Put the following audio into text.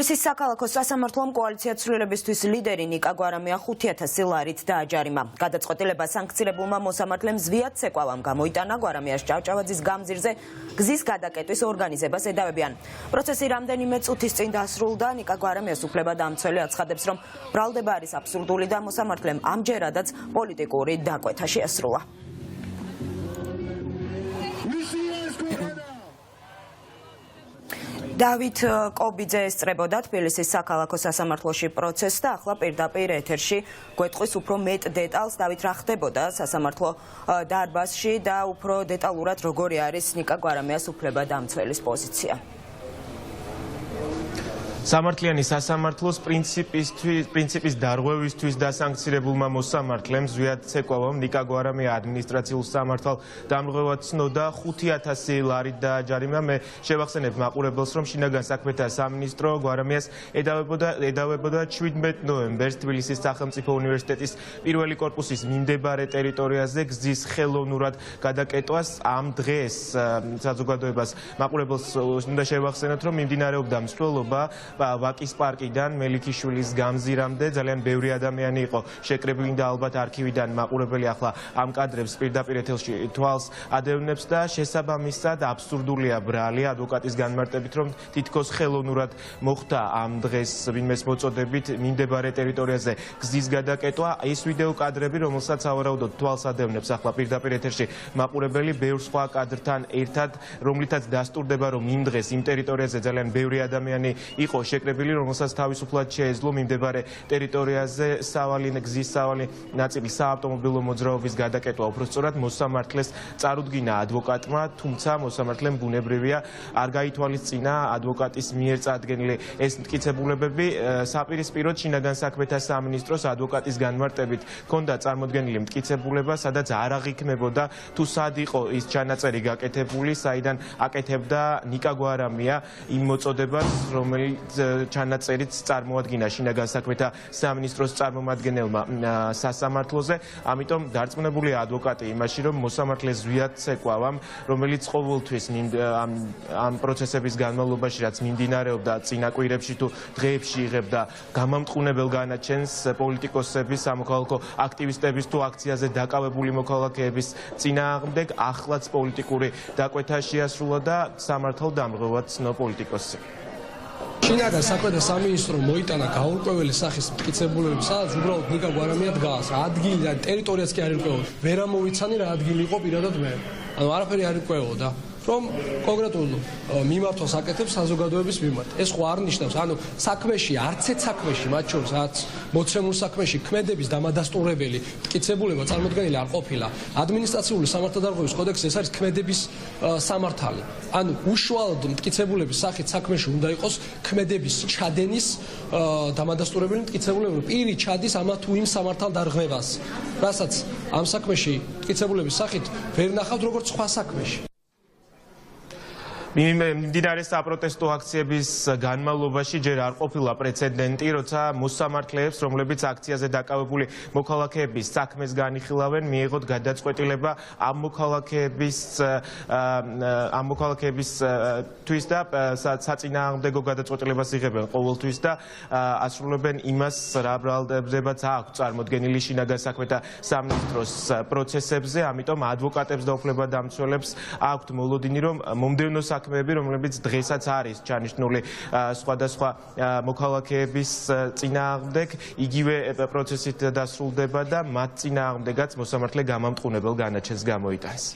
თბილისის საქალაქო სასამართლომ კოალიცია ცვლილებისთვის ლიდერი ნიკა გვარამია 5,000 ლარით დააჯარიმა. გადაწყვეტილება სანქცირებულმა მოსამართლემ ზვიად ცეკვავამ გამოიტანა გვარამიას ჭავჭავაძის გამზირზე გზის გადაკეტვის ორგანიზებას ედავებიან. პროცესი რამდენიმე წუთის წინ დასრულდა. ნიკა გვარამიას უფლებადამცველი აცხადებს, რომ ბრალდება არის აბსურდული და მოსამართლემ ამჯერადაც პოლიტიკური დაკვეთა შეასრულა. დავით კობიძე ესწრებოდა თბილისის საქალაქო სასამართლოში პროცესს და ახლა პირდაპირ ეთერში გვეტყვის უფრო მეტ დეტალს. დავით, რა ხდებოდა სასამართლო დარბაზში და უფრო დეტალურად როგორი არის ნიკა გვარამიას უფლებადამცველის პოზიცია? სამართლიანი სასამართლოს პრინციპის დარღვევისთვის დასანქცირებულმა მოსამართლემ ზვიად ცეკვავამ ნიკა გვარამია ადმინისტრაციულ სამართალ დამრღვევად ცნოდა 5,000 ლარით დააჯარიმა. მე შევახსენებ მაყურებელს, რომ შინაგან საქმეთა სამინისტრო გვარამიას ედავებოდა 17 ნოემბერს თბილისის სახელმწიფო უნივერსიტეტის პირველი კორპუსის მიმდებარე ტერიტორიაზე გზის ხელოვნურად გადაკეტვას. ამ დღეს საზოგადოებას მაყურებელს უნდა შევახსენოთ, რომ მიმდინარეობდა მსვლელობა ვაკის პარკიდან მელიქიშვილის გამზირამდე. ძალიან ბევრი ადამიანი იყო შეკრებილი და ალბათ არქივიდან მაყურებელი ახლა ამ კადრებს პირდაპირ ეთერში თვალს ადევნებს და შესაბამისად აბსურდულია ბრალი ადვოკატის განმარტებით, რომ თითქოს ხელოვნურად მოხდა ამ დღეს ვინმეს მოწოდებით მიმდებარე ტერიტორიაზე გზის გადაკეტვა. ეს ვიდეო კადრები, რომელსაც სავარაუდოდ თვალს ადევნებს ახლა პირდაპირ ეთერში მაყურებელი ბევრ სხვა კადრთან ერთად, რომლითაც დასტურდება, რომ იმ დღეს იმ ტერიტორიაზე ძალიან ბევრი ადამიანი იყო შეკრებილი, რომელსაც თავისუფლად შეეძლო მიმდებარე ტერიტორიაზე გზის სავალი ნაწილი საავტომობილო მოძრაობის გადაკეტვა. უпростоრად მოსამართლეს წარუდგინა ადვოკატმა, თუმცა მოსამართლემ ბუნებრივია არ გაითვალისწინა ადვოკატის მიერ წარდგენილი ეს მტკიცებულებები. საპირისპიროდ შინაგან საქმეთა სამინისტროს ადვოკატის განმარტებით ჰქონდა წარმოდგენილი მტკიცებულება, სადაც არ აღიქმებოდა თუ სად იყო ის ჩანაწერი გაკეთებული, საიდან აკეთებდა ნიკა გვარამია იმ მოწოდებას, რომელიც ჩანაწერიც წარმოადგინა შინაგან საქმეთა სამინისტროს წარმომადგენელმა სასამართლოზე. ამიტომ დარწმუნებულია ადვოკატი იმაში, რომ მოსამართლეს ზვიად ცეკვავამ, რომელიც ყოველთვის ამ პროცესების განმავლობაში, რაც მიმდინარეობდა წინა კვირებში თუ დღეებში, იღებდა გამამტყუნებელ განაჩენს პოლიტიკოსების, სამოქალაქო აქტივისტების თუ აქციაზე დაკავებული მოქალაქეების წინააღმდეგ. ახლაც პოლიტიკური დაკვეთა შეასრულა და სამართალ დამრღვევად ცნო პოლიტიკოსი. შინაგან საქმეთა სამინისტრომ მოიტანა გაურკვეველი სახის მტკიცებულებები, სადაც უბრალოდ ნიკა გვარამია დგას. ადგილი და ტერიტორიაც კი არ ირკვეოდა. ვერ ამოვიცანი რა ადგილი იყო პირადად მე. ანუ არაფერი არ ირკვეოდა. რომ კონკრეტულ მიმართვას აკეთებს საზოგადოების მიმართ. ეს ხო არ ნიშნავს, ანუ საქმეში, არც ერთ საქმეში, მათ შორის რაც მოცემულ საქმეში ქმედების დამადასტურებელი მტკიცებულება წარმოდგენილი არ ყოფილა. ადმინისტრაციული სამართალდარღვევის კოდექსში ეს არის ქმედების სამართალი. ანუ უშუალოდ მტკიცებულების სახით საქმეში უნდა იყოს ქმედების ჩადენის დამადასტურებელი მტკიცებულება. პირი ჩადის ამა თუ იმ სამართალდარღვევას, რასაც ამ საქმეში მტკიცებულების სახით ვერ ნახავთ როგორც სხვა საქმეში. მიმდინარე საპროტესტო აქციების განმავლობაში ჯერ არ ყოფილა პრეცედენტი, როცა მოსამართლეებს, რომლებიც აქციაზე დაკავებული მოქალაქეების საქმეს განიხილავენ, მიიღოთ გადაწყვეტილება ამ მოქალაქეებისთვის და საწინააღმდეგო გადაწყვეტილებას იღებენ ყოველთვის და ასრულებენ იმას, რა ბრალდებებაც აქვს წარმოდგენილი შინაგან საქმეთა სამინისტროს პროცესებზე. ამიტომ ადვოკატებს და უფლებადამცველებს აქვთ მოლოდინი, რომ მომდევნო საქმეები, რომლებიც დღესაც არის ჩანიშნული სხვადასხვა მოქალაქეების წინააღმდეგ, იგივე პროცესით დასრულდება და მათ წინააღმდეგაც მოსამართლე გამამტყუნებელ განაჩენს გამოიტანს.